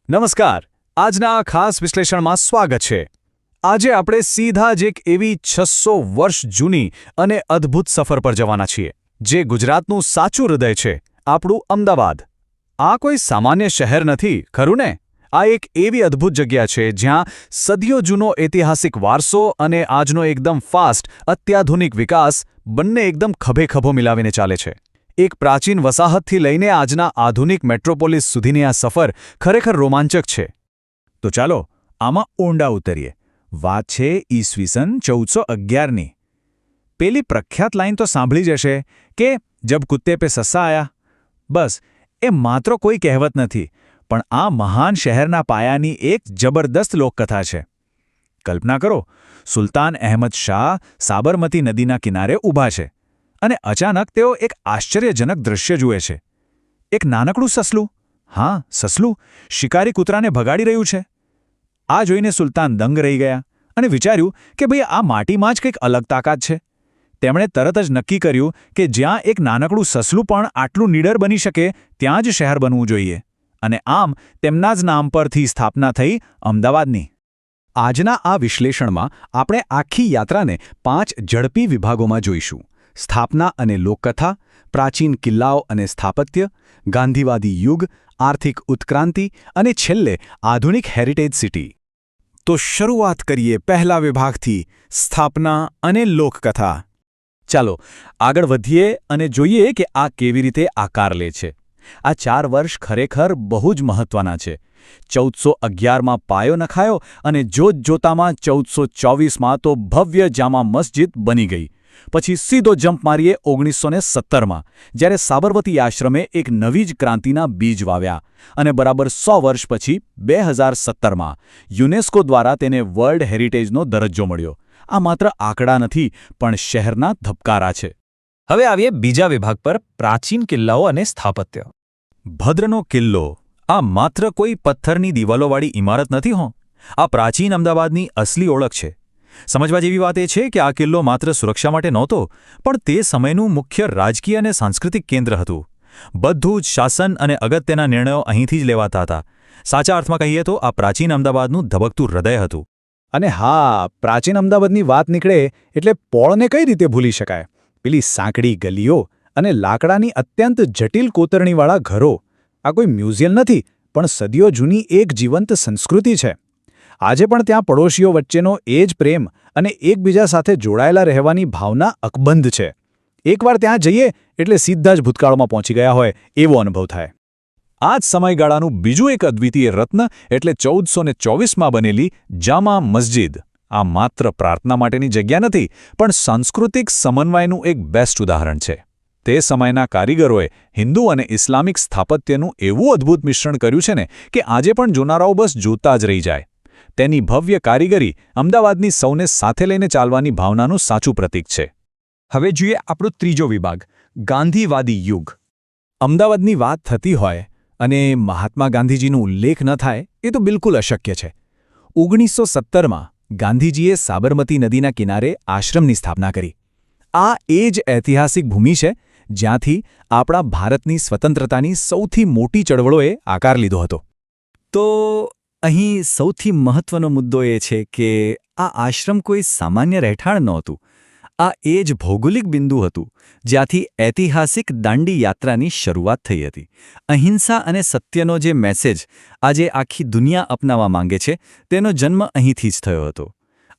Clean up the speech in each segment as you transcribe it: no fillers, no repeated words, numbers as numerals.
નમસ્કાર. આજના આ ખાસ વિશ્લેષણમાં સ્વાગત છે. આજે આપણે સીધા જ એક એવી 600 વર્ષ જૂની અને અદ્ભુત સફર પર જવાના છીએ, જે ગુજરાતનું સાચું હૃદય છે, આપણું અમદાવાદ. આ કોઈ સામાન્ય શહેર નથી, ખરું ને? આ એક એવી અદ્ભુત જગ્યા છે જ્યાં સદીઓ જૂનો ઐતિહાસિક વારસો અને આજનો એકદમ ફાસ્ટ, અત્યાધુનિક વિકાસ બંને એકદમ ખભે ખભો મિલાવીને ચાલે છે. એક પ્રાચીન વસાહતથી લઈને આજના આધુનિક મેટ્રોપોલિસ સુધીની આ સફર ખરેખર રોમાંચક છે. તો ચાલો આમાં ઊંડા ઉતરીએ. વાત છે ઈસવીસન 1411ની. પેલી પ્રખ્યાત લાઈન તો સાંભળી જ હશે કે જબ કુત્તે પે સસ્સા આયા. બસ, એ માત્ર કોઈ કહેવત નથી, પણ આ મહાન શહેરના પાયાની એક જબરદસ્ત લોકકથા છે. કલ્પના કરો, સુલતાન અહેમદ શાહ સાબરમતી નદીના કિનારે ઊભા છે અને અચાનક તેઓ એક આશ્ચર્યજનક દૃશ્ય જુએ છે. એક નાનકડું સસલું, હા સસલું, શિકારી કૂતરાને ભગાડી રહ્યું છે. આ જોઈને સુલતાન દંગ રહી ગયા અને વિચાર્યું કે ભાઈ આ માટીમાં જ કંઈક અલગ તાકાત છે. તેમણે તરત જ નક્કી કર્યું કે જ્યાં એક નાનકડું સસલું પણ આટલું નીડર બની શકે ત્યાં જ શહેર બનવું જોઈએ. અને આમ તેમના જ નામ પરથી સ્થાપના થઈ અમદાવાદની. આજના આ વિશ્લેષણમાં આપણે આખી યાત્રાને 5 ઝડપી વિભાગોમાં જોઈશું: સ્થાપના અને લોકકથા, પ્રાચીન કિલ્લાઓ અને સ્થાપત્ય, ગાંધીવાદી યુગ, આર્થિક ઉત્ક્રાંતિ અને છેલ્લે આધુનિક હેરિટેજ સિટી. તો શરૂઆત કરીએ પહેલા વિભાગથી, સ્થાપના અને લોકકથા. ચાલો આગળ વધીએ અને જોઈએ કે આ કેવી રીતે આકાર લે છે. આ 4 વર્ષ ખરેખર બહુ જ મહત્વના છે. 1411માં પાયો નખાયો અને જોતજોતામાં 1424માં તો ભવ્ય જામા મસ્જિદ બની ગઈ. પછી સીધો જમ્પ મારીએ 1917માં, જ્યારે સાબરમતી આશ્રમે એક નવી જ ક્રાંતિના બીજ વાવ્યા અને બરાબર 100 વર્ષ પછી 2017માં યુનેસ્કો દ્વારા તેને વર્લ્ડ હેરિટેજનો દરજ્જો મળ્યો. આ માત્ર આંકડા નથી, પણ શહેરના ધબકારા છે. હવે આવીએ બીજા વિભાગ પર, પ્રાચીન કિલ્લાઓ અને સ્થાપત્ય. ભદ્રનો કિલ્લો આ માત્ર કોઈ પથ્થરની દિવાલોવાળી ઇમારત નથી હો. આ પ્રાચીન અમદાવાદની અસલી ઓળખ છે. સમજવા જેવી વાત એ છે કે આ કિલ્લો માત્ર સુરક્ષા માટે નહોતો, પણ તે સમયનું મુખ્ય રાજકીય અને સાંસ્કૃતિક કેન્દ્ર હતું. બધું જ શાસન અને અગત્યના નિર્ણયો અહીંથી જ લેવાતા હતા. સાચા અર્થમાં કહીએ તો આ પ્રાચીન અમદાવાદનું ધબકતું હૃદય હતું. અને હા, પ્રાચીન અમદાવાદની વાત નીકળે એટલે પોળને કઈ રીતે ભૂલી શકાય? પેલી સાંકડી ગલીઓ અને લાકડાની અત્યંત જટિલ કોતરણીવાળા ઘરો. આ કોઈ મ્યુઝિયમ નથી, પણ સદીઓ જૂની એક જીવંત સંસ્કૃતિ છે. આજે પણ ત્યાં પડોશીઓ વચ્ચેનો એ જ પ્રેમ અને એકબીજા સાથે જોડાયેલા રહેવાની ભાવના અકબંધ છે. એકવાર ત્યાં જઈએ એટલે સીધા જ ભૂતકાળમાં પહોંચી ગયા હોય એવો અનુભવ થાય. આ જ સમયગાળાનું બીજું એક અદ્વિતીય રત્ન એટલે 1424માં બનેલી જામા મસ્જિદ. આ માત્ર પ્રાર્થના માટેની જગ્યા નથી, પણ સાંસ્કૃતિક સમન્વયનું એક બેસ્ટ ઉદાહરણ છે. તે સમયના કારીગરોએ હિન્દુ અને ઇસ્લામિક સ્થાપત્યનું એવું અદ્ભુત મિશ્રણ કર્યું છે ને કે આજે પણ જોનારાઓ બસ જોતા જ રહી જાય. તેની ભવ્ય કારીગરી અમદાવાદની સૌને સાથે લઈને ચાલવાની ભાવનાનું સાચું પ્રતીક છે. હવે જોઈએ આપણો ત્રીજો વિભાગ, ગાંધીવાદી યુગ. અમદાવાદની વાત થતી હોય અને મહાત્મા ગાંધીજીનો ઉલ્લેખ ન થાય એ તો બિલકુલ અશક્ય છે. 1917માં ગાંધીજીએ સાબરમતી નદીના કિનારે આશ્રમની સ્થાપના કરી. આ એ જ ઐતિહાસિક ભૂમિ છે જ્યાંથી આપણા ભારતની સ્વતંત્રતાની સૌથી મોટી ચળવળોએ આકાર લીધો હતો. તો અહીં સૌથી મહત્વનો મુદ્દો એ છે કે આ આશ્રમ કોઈ સામાન્ય રહેઠાણ નહોતું. આ એ જ ભૌગોલિક બિંદુ હતું જ્યાંથી ઐતિહાસિક દાંડી યાત્રાની શરૂઆત થઈ હતી. અહિંસા અને સત્યનો જે મેસેજ આજે આખી દુનિયા અપનાવવા માંગે છે, તેનો જન્મ અહીંથી જ થયો હતો.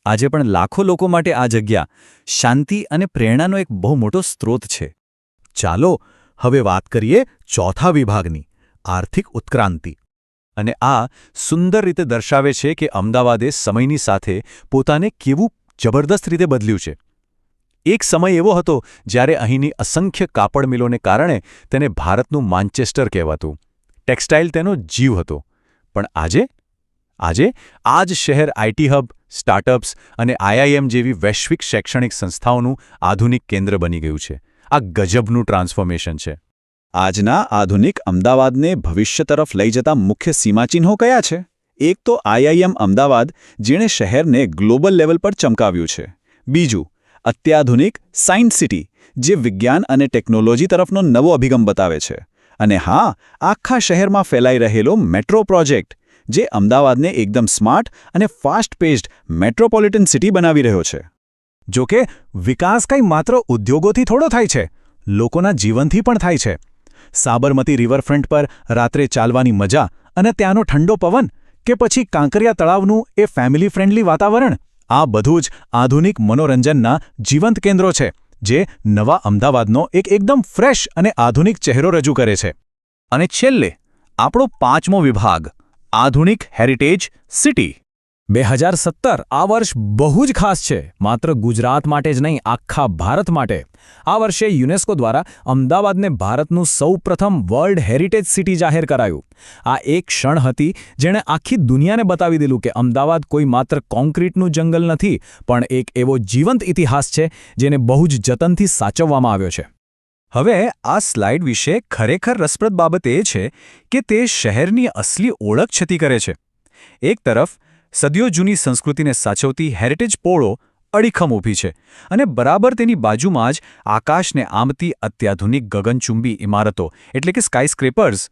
આજે પણ લાખો લોકો માટે આ જગ્યા શાંતિ અને પ્રેરણાનો એક બહુ મોટો સ્ત્રોત છે. ચાલો હવે વાત કરીએ ચોથા વિભાગની, આર્થિક ઉત્ક્રાંતિ. અને આ સુંદર રીતે દર્શાવે છે કે અમદાવાદે સમયની સાથે પોતાને કેવું જબરદસ્ત રીતે બદલ્યું છે. એક સમય એવો હતો જ્યારે અહીંની અસંખ્ય કાપડ મિલોને કારણે તેને ભારતનું માન્ચેસ્ટર કહેવાતું. ટેક્સટાઇલ તેનો જીવ હતો. પણ આજે આ જ શહેર આઈટી હબ, સ્ટાર્ટઅપ્સ અને આઈઆઈએમ જેવી વૈશ્વિક શૈક્ષણિક સંસ્થાઓનું આધુનિક કેન્દ્ર બની ગયું છે. આ ગજબનું ટ્રાન્સફોર્મેશન છે. આજના આધુનિક અમદાવાદને ભવિષ્ય તરફ લઈ જતા મુખ્ય સીમાચિહ્નો કયા છે? એક તો આઈઆઈએમ અમદાવાદ, જેણે શહેરને ગ્લોબલ લેવલ પર ચમકાવ્યું છે. બીજું, અત્યાધુનિક સાયન્સ સિટી, જે વિજ્ઞાન અને ટેકનોલોજી તરફનો નવો અભિગમ બતાવે છે. અને હા, આખા શહેરમાં ફેલાઈ રહેલો મેટ્રો પ્રોજેક્ટ, જે અમદાવાદને એકદમ સ્માર્ટ અને ફાસ્ટ પેસ્ડ મેટ્રોપોલિટન સિટી બનાવી રહ્યો છે. જો કે વિકાસ કંઈ માત્ર ઉદ્યોગોથી થોડો થાય છે, લોકોના જીવનથી પણ થાય છે. સાબરમતી રિવરફ્રન્ટ પર રાત્રે ચાલવાની મજા અને ત્યાંનો ઠંડો પવન કે પછી કાંકરિયા તળાવનું એ ફેમિલી ફ્રેન્ડલી વાતાવરણ, આ બધું જ આધુનિક મનોરંજનના જીવંત કેન્દ્રો છે, જે નવા અમદાવાદનો એકદમ ફ્રેશ અને આધુનિક ચહેરો રજૂ કરે છે. અને છેલ્લે આપણો 5મો વિભાગ આધુનિક હેરિટેજ સિટી. 2017 આ વર્ષ બહુ જ ખાસ છે, માત્ર ગુજરાત માટે જ નહીં, આખા ભારત માટે. આ વર્ષે યુનેસ્કો દ્વારા અમદાવાદને ભારતનું સૌપ્રથમ વર્લ્ડ હેરિટેજ સિટી જાહેર કરાયું. આ એક ક્ષણ હતી જેણે આખી દુનિયાને બતાવી દીધું કે અમદાવાદ કોઈ માત્ર કોન્ક્રીટનું જંગલ નથી, પણ એક એવો જીવંત ઇતિહાસ છે જેને બહુ જ જતનથી સાચવવામાં આવ્યો છે. હવે આ સ્લાઇડ વિશે ખરેખર રસપ્રદ બાબત એ છે કે તે શહેરની અસલી ઓળખ છતી કરે છે. એક તરફ સદીઓ જૂની સંસ્કૃતિને સાચવતી હેરિટેજ પોળો અડીખમ ઊભી છે, અને બરાબર તેની બાજુમાં જ આકાશને આંબતી અત્યાધુનિક ગગનચુંબી ઇમારતો એટલે કે સ્કાયસ્ક્રેપર્સ.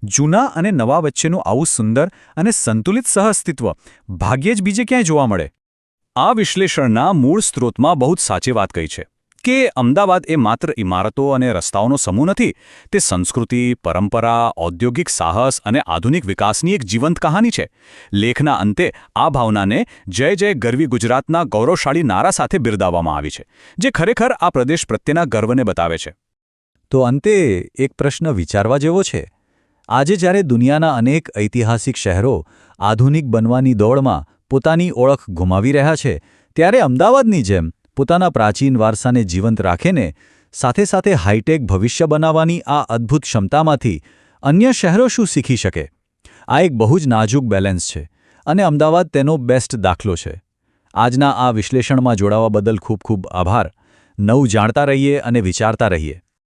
જૂના અને નવા વચ્ચેનું આવું સુંદર અને સંતુલિત સહઅસ્તિત્વ ભાગ્યે જ બીજે ક્યાંય જોવા મળે. આ વિશ્લેષણના મૂળ સ્ત્રોતમાં બહુ જ સાચી વાત કહી છે કે અમદાવાદ એ માત્ર ઇમારતો અને રસ્તાઓનો સમૂહ નથી, તે સંસ્કૃતિ, પરંપરા, ઔદ્યોગિક સાહસ અને આધુનિક વિકાસની એક જીવંત કહાની છે. લેખના અંતે આ ભાવનાને જય જય ગરવી ગુજરાતના ગૌરવશાળી નારા સાથે બિરદાવવામાં આવી છે, જે ખરેખર આ પ્રદેશ પ્રત્યેના ગર્વને બતાવે છે. તો અંતે એક પ્રશ્ન વિચારવા જેવો છે. આજે જ્યારે દુનિયાના અનેક ઐતિહાસિક શહેરો આધુનિક બનવાની દોડમાં પોતાની ઓળખ ગુમાવી રહ્યા છે, ત્યારે અમદાવાદની જેમ પોતાના પ્રાચીન વારસાને જીવંત રાખીને સાથે સાથે હાઈટેક ભવિષ્ય બનાવવાની આ અદ્ભુત ક્ષમતામાંથી અન્ય શહેરો શું શીખી શકે? આ એક બહુ જ નાજુક બેલેન્સ છે, અને અમદાવાદ તેનો બેસ્ટ દાખલો છે. આજના આ વિશ્લેષણમાં જોડાવા બદલ ખૂબ ખૂબ આભાર. નવું જાણતા રહીએ અને વિચારતા રહીએ.